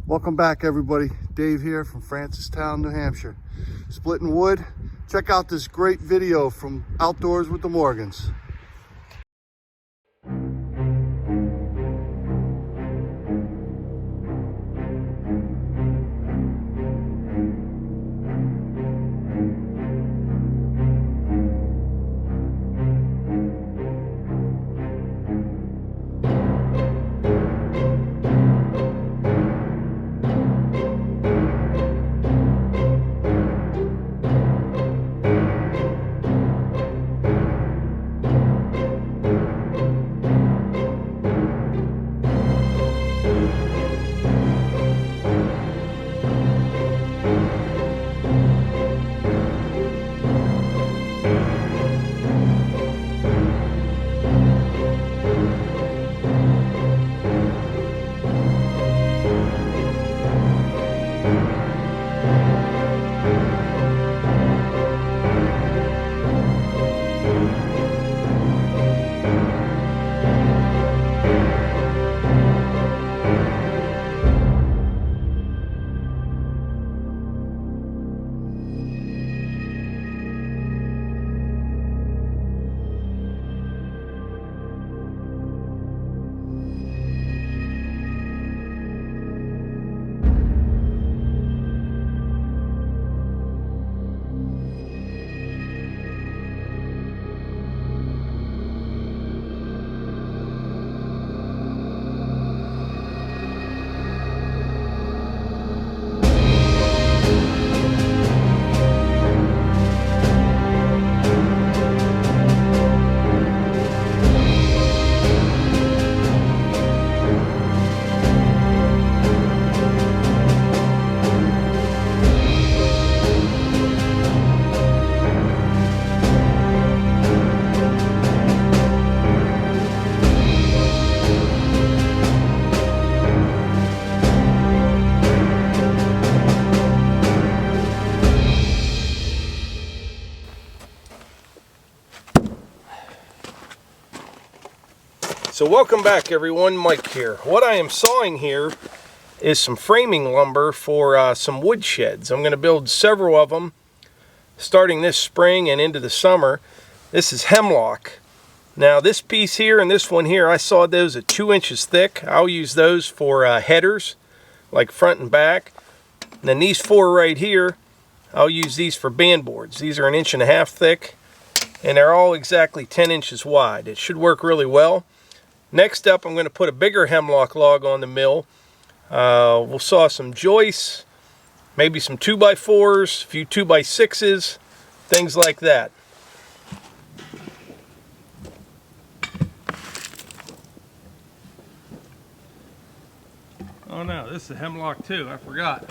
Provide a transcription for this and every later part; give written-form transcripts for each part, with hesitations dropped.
Welcome back, everybody. Dave here from Francistown, New Hampshire. Splitting wood. Check out this great video from Outdoors with the Morgans. So welcome back, everyone. Mike here. What I am sawing here is some framing lumber for some wood sheds. I'm going to build several of them starting this spring and into the summer. This is Hemlock. Now this piece here and this one here, I sawed those at 2 inches thick. I'll use those for headers, like front and back. And then these four right here, I'll use these for band boards. These are 1.5 inches thick, and they're all exactly 10 inches wide. It should work really well. Next up, I'm going to put a bigger hemlock log on the mill. We'll saw some joists, maybe some 2x4s, a few 2x6s, things like that. Oh no, this is a hemlock too, I forgot.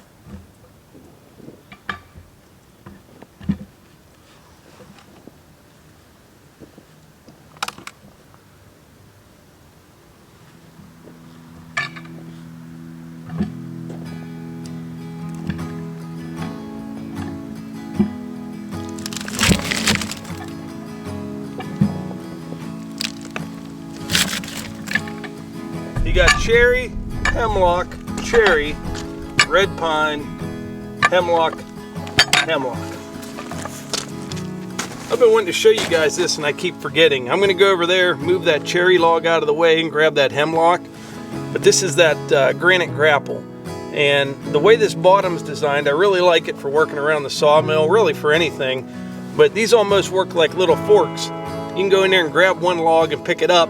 You got cherry, hemlock, cherry, red pine, hemlock, hemlock. I've been wanting to show you guys this and I keep forgetting. I'm going to go over there, move that cherry log out of the way and grab that hemlock. But this is that Granite Grapple. And the way this bottom's designed, I really like it for working around the sawmill, really for anything. But these almost work like little forks. You can go in there and grab one log and pick it up,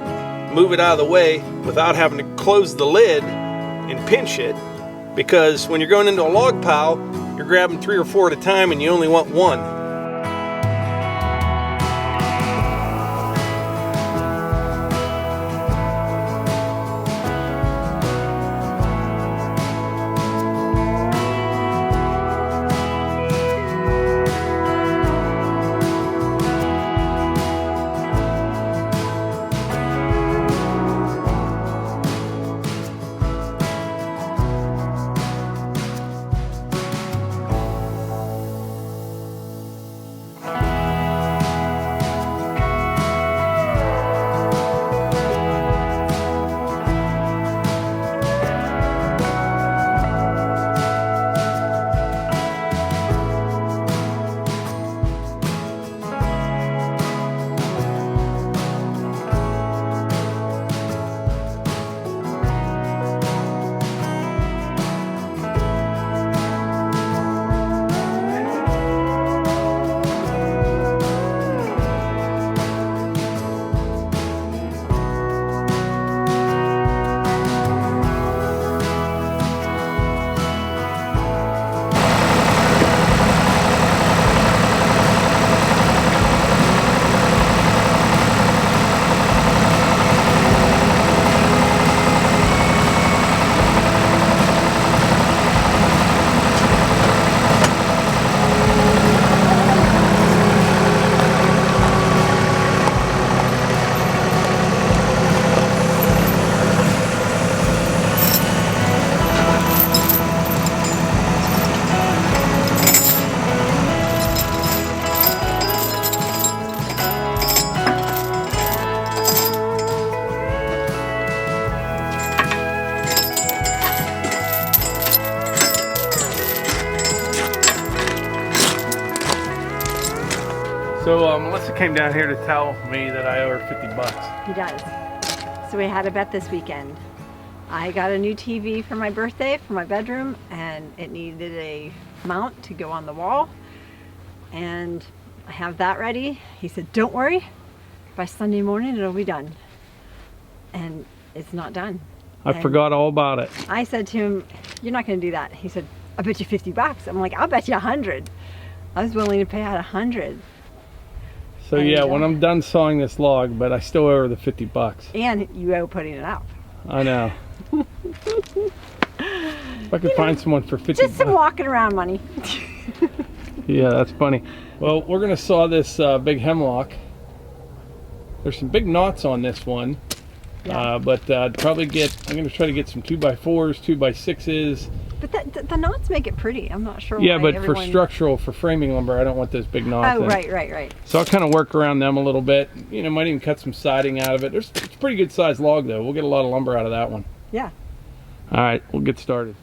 move it out of the way without having to close the lid and pinch it, because when you're going into a log pile, you're grabbing 3 or 4 at a time and you only want one. So Melissa came down here to tell me that I owe her 50 bucks. He does. So we had a bet this weekend. I got a new TV for my birthday for my bedroom, and it needed a mount to go on the wall. And I have that ready. He said, don't worry, by Sunday morning it'll be done. And it's not done. I forgot all about it. I said to him, you're not going to do that. He said, I bet you 50 bucks. I'm like, I'll bet you 100. I was willing to pay out 100. So yeah, when I'm done sawing this log, but I still owe her the 50 bucks. And you owe putting it up. I know. If I could find someone for 50 bucks. Just some walking around money. Yeah, that's funny. Well, we're gonna saw this big hemlock. There's some big knots on this one. Yeah. But I'm gonna try to get some 2x4s, 2x6s. But the knots make it pretty. I'm not sure Yeah, why but for structural, for framing lumber, I don't want those big knots. Oh, right. So I'll kind of work around them a little bit. You know, might even cut some siding out of it. It's a pretty good sized log though. We'll get a lot of lumber out of that one. Yeah. All right, we'll get started.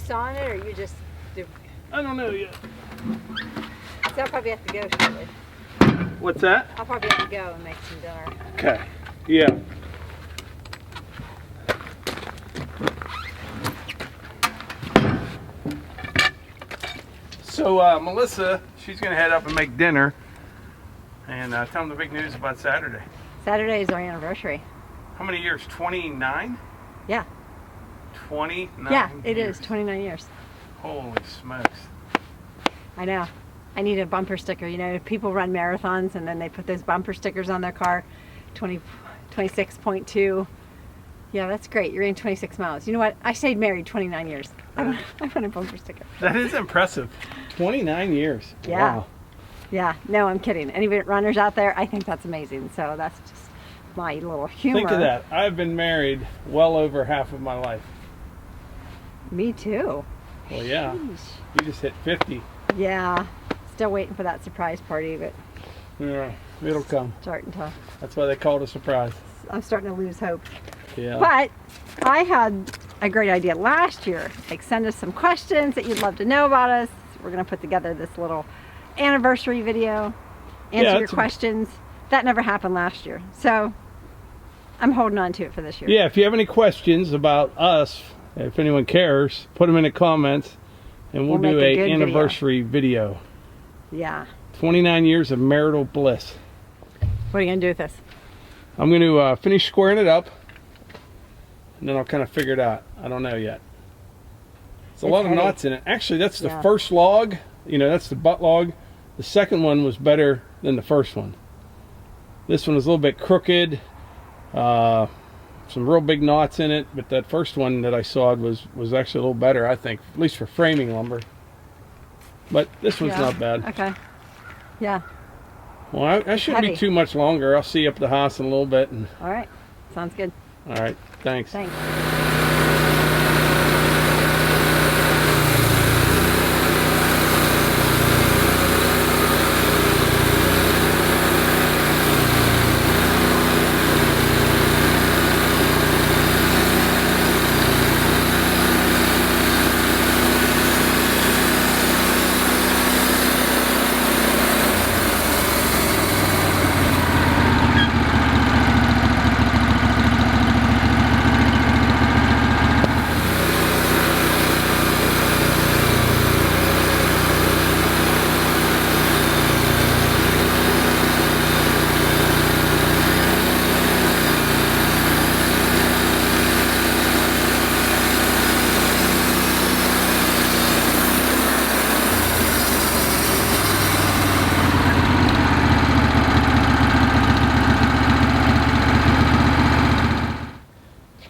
Sawing it, or you just do? I don't know yet. So I'll probably have to go shortly. What's that? I'll probably have to go and make some dinner. Okay. Yeah. So Melissa, she's gonna head up and make dinner, and tell them the big news about Saturday. Saturday is our anniversary. How many years? 29? Yeah. 29 Yeah, it years. is 29 years. Holy smokes. I know. I need a bumper sticker. You know, people run marathons and then they put those bumper stickers on their car. 26.2. Yeah, that's great. You're in 26 miles. You know what? I stayed married 29 years. I want a bumper sticker. That is impressive. 29 years. Yeah. Wow. Yeah. No, I'm kidding. Any runners out there, I think that's amazing. So that's just my little humor. Think of that. I've been married well over half of my life. Me too. Well, yeah. Sheesh. You just hit 50. Yeah. Still waiting for that surprise party, but Yeah, it'll come. starting to. That's why they call it a surprise. I'm starting to lose hope. Yeah. But I had a great idea last year. Like, send us some questions that you'd love to know about us. We're gonna put together this little anniversary video. Answer your questions. That never happened last year. So I'm holding on to it for this year. Yeah, if you have any questions about us, if anyone cares, put them in the comments and we'll do make a an good anniversary video. Yeah. 29 years of marital bliss. What are you gonna do with this? I'm going to finish squaring it up and then I'll kind of figure it out. I don't know yet. It's a lot of knots in it. Actually, that's the first log. You know, that's the butt log. The second one was better than the first one. This one was a little bit crooked. Some real big knots in it, but that first one that I sawed was actually a little better, I think, at least for framing lumber. But this one's not bad. Okay. Yeah. Well, I shouldn't be too much longer. I'll see you up at the house in a little bit. And all right. Sounds good. all right. Thanks. Thanks.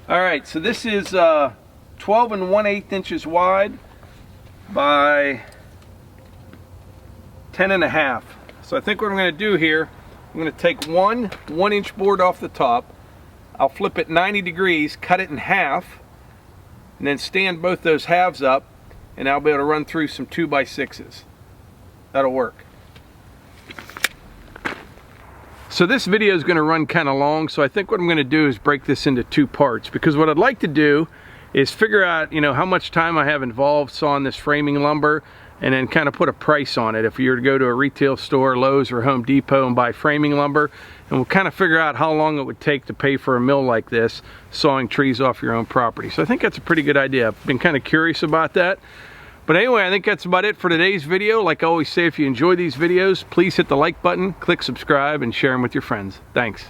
Alright, so this is 12 1/8 inches wide by 10 1/2. So I think what I'm going to do here, I'm going to take one 1-inch board off the top. I'll flip it 90 degrees, cut it in half, and then stand both those halves up, and I'll be able to run through some 2x6s. That'll work. So this video is going to run kind of long, so I think what I'm going to do is break this into 2 parts, because what I'd like to do is figure out, you know, how much time I have involved sawing this framing lumber, and then kind of put a price on it. If you were to go to a retail store, Lowe's or Home Depot, and buy framing lumber, and we'll kind of figure out how long it would take to pay for a mill like this, sawing trees off your own property. So I think that's a pretty good idea. I've been kind of curious about that. But anyway, I think that's about it for today's video. Like I always say, if you enjoy these videos, please hit the like button, click subscribe, and share them with your friends. Thanks.